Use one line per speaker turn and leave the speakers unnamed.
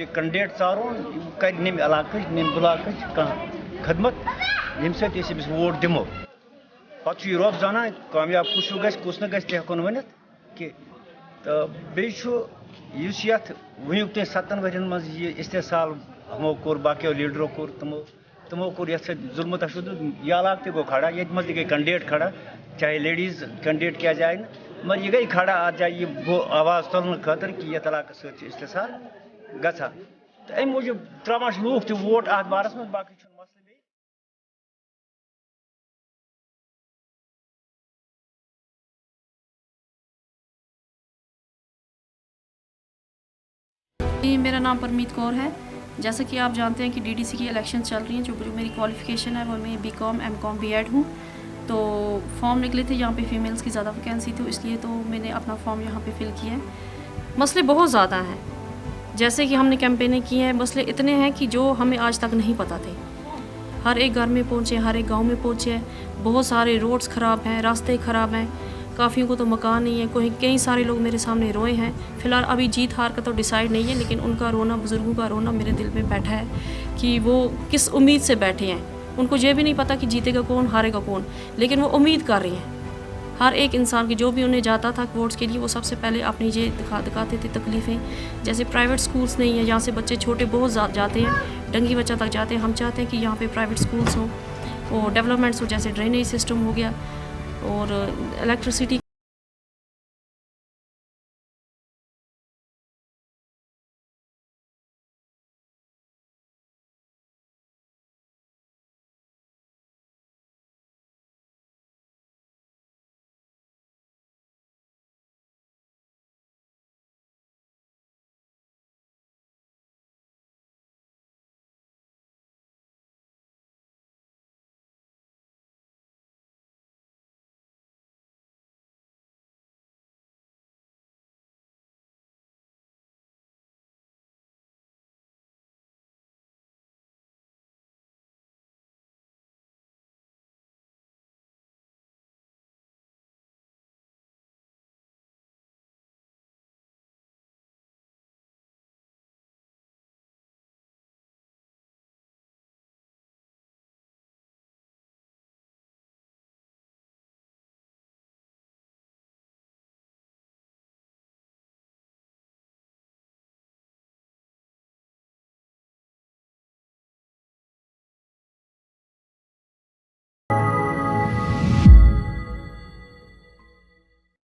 Candidate सारो कर नम इलाक नम ब्लाक खदमत यम समिस वोट दिमो पे रब जाना कामयाब कुछ कुछ न हेन वन कि तो बेस वनुक तक 7 वरियन मज इस्तेसाल हमो कोर बाकियों लीडरों कोर तमो कोर ये जुल्म तशुद यह इलाक तक गो खड़ा ये मज गई कैंडिडेट खड़ा चाहे लेडीज कैंडिडेट क्या जाए मगर यह गई खड़ा आज जाए वो आवाज़ तुलन खतर कि ये इलाक इस्तेसाल गसा तो अम मूजूब त्रावान लूख त वोट अत बारस मज बाकी मसले
मेरा नाम परमीत कौर है। जैसा कि आप जानते हैं कि डीडीसी की इलेक्शन चल रही हैं, जो मेरी क्वालिफ़िकेशन है वो मैं बीकॉम एमकॉम बीएड हूँ। तो फॉर्म निकले थे यहाँ पे फ़ीमेल्स की ज़्यादा वैकेंसी थी, इसलिए तो मैंने अपना फॉर्म यहाँ पे फ़िल किया है। मसले बहुत ज़्यादा हैं, जैसे कि हमने कैंपेनें की हैं, मसले इतने हैं कि जो हमें आज तक नहीं पता थे। हर एक घर में पहुँचे, हर एक गाँव में पहुँचे, बहुत सारे रोड्स ख़राब हैं, रास्ते ख़राब हैं, काफ़ियों को तो मकान नहीं है। कई सारे लोग मेरे सामने रोए हैं। फ़िलहाल अभी जीत हार का तो डिसाइड नहीं है, लेकिन उनका रोना, बुज़ुर्गों का रोना मेरे दिल में बैठा है कि वो किस उम्मीद से बैठे हैं। उनको ये भी नहीं पता कि जीतेगा कौन, हारेगा कौन, लेकिन वो उम्मीद कर रही हैं। हर एक इंसान की जो भी उन्हें जाता था वोट्स के लिए, वो सबसे पहले अपनी ये दिखाते थे तकलीफ़ें। जैसे प्राइवेट स्कूल्स नहीं है, यहाँ से बच्चे छोटे बहुत ज़्यादा जाते हैं, डंगी बच्चा तक जाते हैं। हम चाहते हैं कि यहाँ पे प्राइवेट स्कूल्स हों और डेवलपमेंट्स हो, जैसे ड्रेनेज सिस्टम हो गया और इलेक्ट्रिसिटी